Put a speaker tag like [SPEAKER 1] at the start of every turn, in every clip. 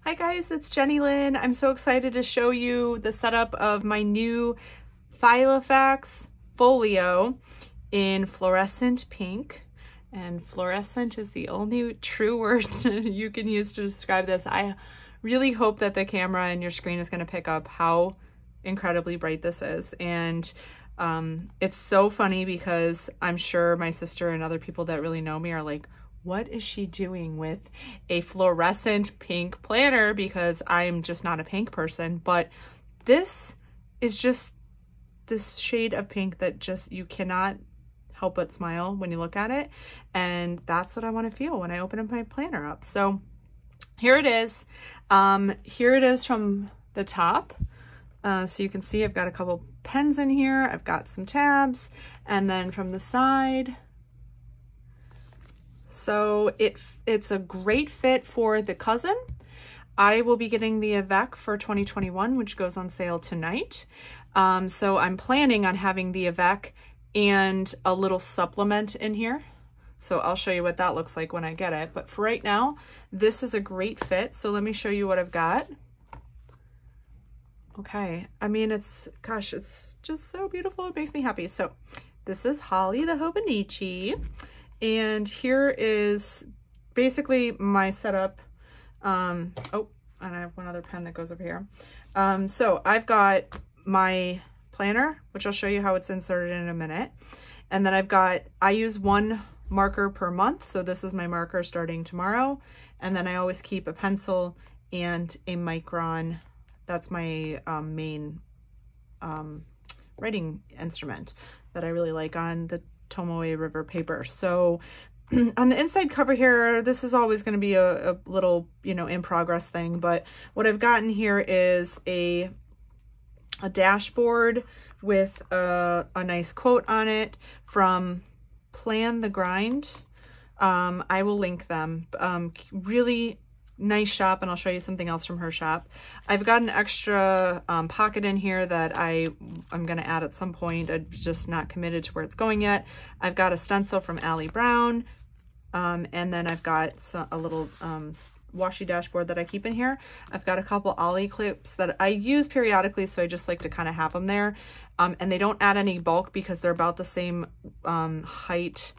[SPEAKER 1] Hi guys, it's Jenny Lynn. I'm so excited to show you the setup of my new Filofax Folio in Fluorescent Pink. And fluorescent is the only true word you can use to describe this. I really hope that the camera and your screen is going to pick up how incredibly bright this is. And it's so funny because I'm sure my sister and other people that really know me are like, what is she doing with a fluorescent pink planner? Because I'm just not a pink person, but this is just this shade of pink that just, you cannot help but smile when you look at it. And that's what I want to feel when I open my planner up. So here it is. Here it is from the top. So you can see I've got a couple pens in here. I've got some tabs, and then from the side, so it's a great fit for the cousin. I will be getting the Avec for 2021, which goes on sale tonight. So I'm planning on having the Avec and a little supplement in here. So I'll show you what that looks like when I get it. But for right now, this is a great fit. So let me show you what I've got. Okay, I mean, gosh, it's just so beautiful. It makes me happy. So this is Holly the Hobonichi. And here is basically my setup. Oh, and I have one other pen that goes over here. So I've got my planner, which I'll show you how it's inserted in a minute. And then I use one marker per month. So this is my marker starting tomorrow. And then I always keep a pencil and a Micron. That's my main writing instrument that I really like on the Tomoe River paper. So on the inside cover here, this is always going to be a little, in progress thing, but what I've gotten here is a dashboard with a nice quote on it from Plan the Grind. I will link them. Really nice shop, and I'll show you something else from her shop. I've got an extra pocket in here that I'm going to add at some point. I'm just not committed to where it's going yet. I've got a stencil from Allie Brown, and then I've got a little washi dashboard that I keep in here. I've got a couple Ollie clips that I use periodically, so I just like to kind of have them there. And they don't add any bulk because they're about the same height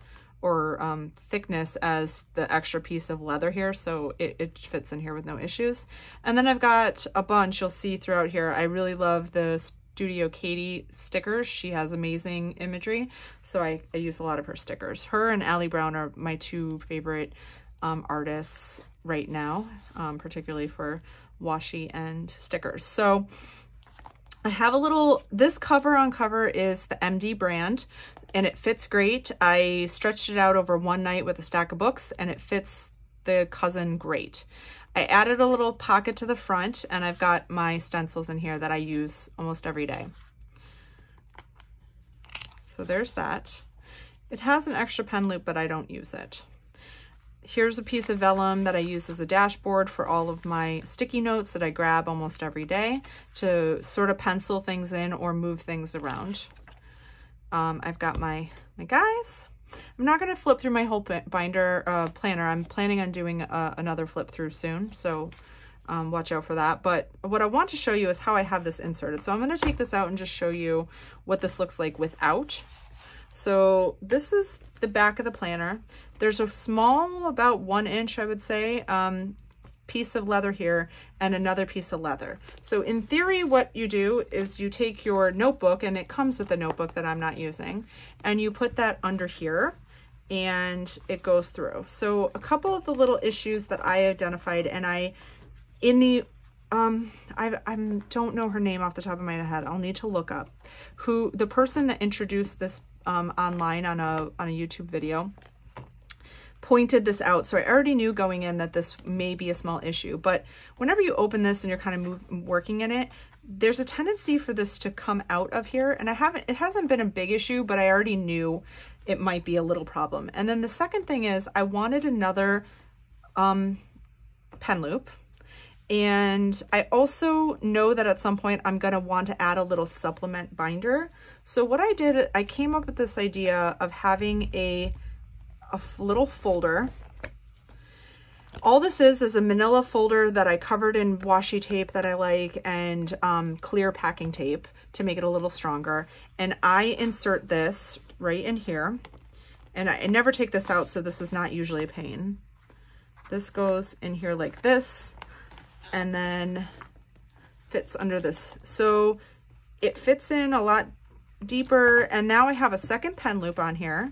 [SPEAKER 1] or thickness as the extra piece of leather here, so it fits in here with no issues. And then I've got a bunch you'll see throughout here. I really love the Studio Katie stickers. She has amazing imagery, so I use a lot of her stickers. Her and Allie Brown are my two favorite artists right now, particularly for washi and stickers. So I have this cover on cover is the MD brand, and it fits great. I stretched it out over one night with a stack of books, and it fits the cousin great. I added a little pocket to the front, and I've got my stencils in here that I use almost every day. So there's that. It has an extra pen loop, but I don't use it. Here's a piece of vellum that I use as a dashboard for all of my sticky notes that I grab almost every day to sort of pencil things in or move things around. I've got my guys. I'm not going to flip through my whole binder planner. I'm planning on doing another flip through soon, so watch out for that. But what I want to show you is how I have this inserted. So I'm going to take this out and just show you what this looks like without. So this is the back of the planner. There's a small, about 1 inch, I would say, piece of leather here and another piece of leather. So in theory, what you do is you take your notebook, and it comes with a notebook that I'm not using, and you put that under here and it goes through. So a couple of the little issues that I identified, and I don't know her name off the top of my head. I'll need to look up the person that introduced this online on a YouTube video pointed this out. So I already knew going in that this may be a small issue, but whenever you open this and you're kind of working in it, there's a tendency for this to come out of here. And it hasn't been a big issue, but I already knew it might be a little problem. And then the second thing is I wanted another pen loop. And I also know that at some point I'm going to want to add a little supplement binder. So what I did, I came up with this idea of having a little folder all this is a manila folder that I covered in washi tape that I like, and clear packing tape to make it a little stronger. And I insert this right in here, and I never take this out, so this is not usually a pain. This goes in here like this, and then fits under this. So it fits in a lot deeper, and now I have a second pen loop on here,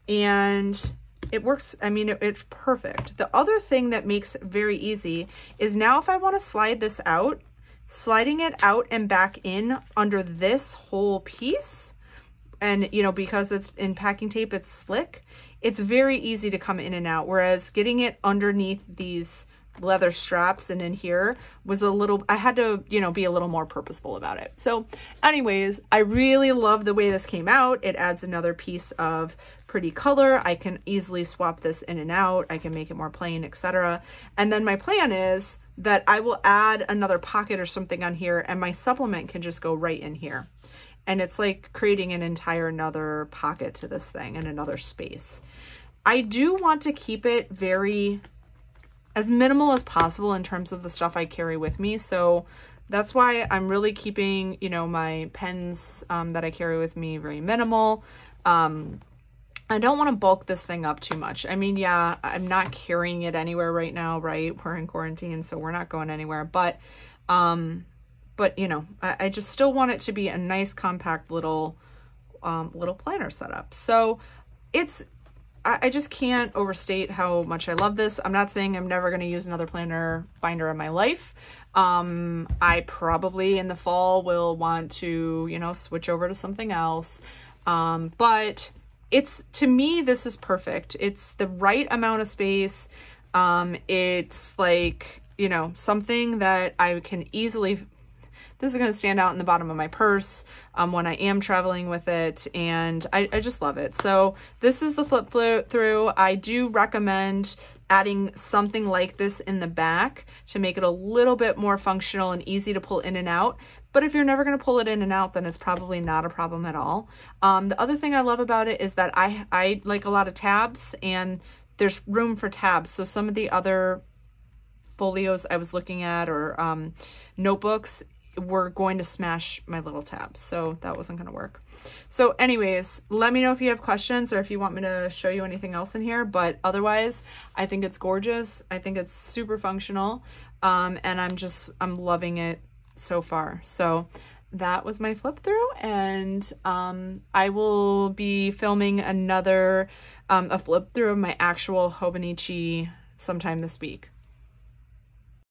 [SPEAKER 1] and it works. I mean, it's perfect. The other thing that makes it very easy is now if I want to slide this out, sliding it out and back in under this whole piece, and you know, because it's in packing tape, it's slick, it's very easy to come in and out, whereas getting it underneath these leather straps and in here was a little, I had to, you know, be a little more purposeful about it. So anyways, I really love the way this came out. It adds another piece of pretty color. I can easily swap this in and out. I can make it more plain, etc. And then my plan is that I will add another pocket or something on here, and my supplement can just go right in here. And it's like creating an entire another pocket to this thing and another space. I do want to keep it very as minimal as possible in terms of the stuff I carry with me. So that's why I'm really keeping, you know, my pens that I carry with me very minimal. I don't want to bulk this thing up too much. I mean, yeah, I'm not carrying it anywhere right now, right? We're in quarantine, so we're not going anywhere. But you know, I just still want it to be a nice, compact little planner setup. So I just can't overstate how much I love this. I'm not saying I'm never going to use another planner binder in my life. I probably in the fall will want to, you know, switch over to something else. But to me, this is perfect. It's the right amount of space. It's like, you know, something that I can easily, this is going to stand out in the bottom of my purse when I am traveling with it, and I just love it. So this is the flip through. I do recommend adding something like this in the back to make it a little bit more functional and easy to pull in and out. But if you're never going to pull it in and out, then it's probably not a problem at all. The other thing I love about it is that I like a lot of tabs, and there's room for tabs. So some of the other folios I was looking at, or notebooks, were going to smash my little tabs, so that wasn't going to work. So anyways, let me know if you have questions or if you want me to show you anything else in here, but otherwise I think it's gorgeous. I think it's super functional, and I'm loving it so far. So that was my flip through, and I will be filming another a flip through of my actual Hobonichi sometime this week.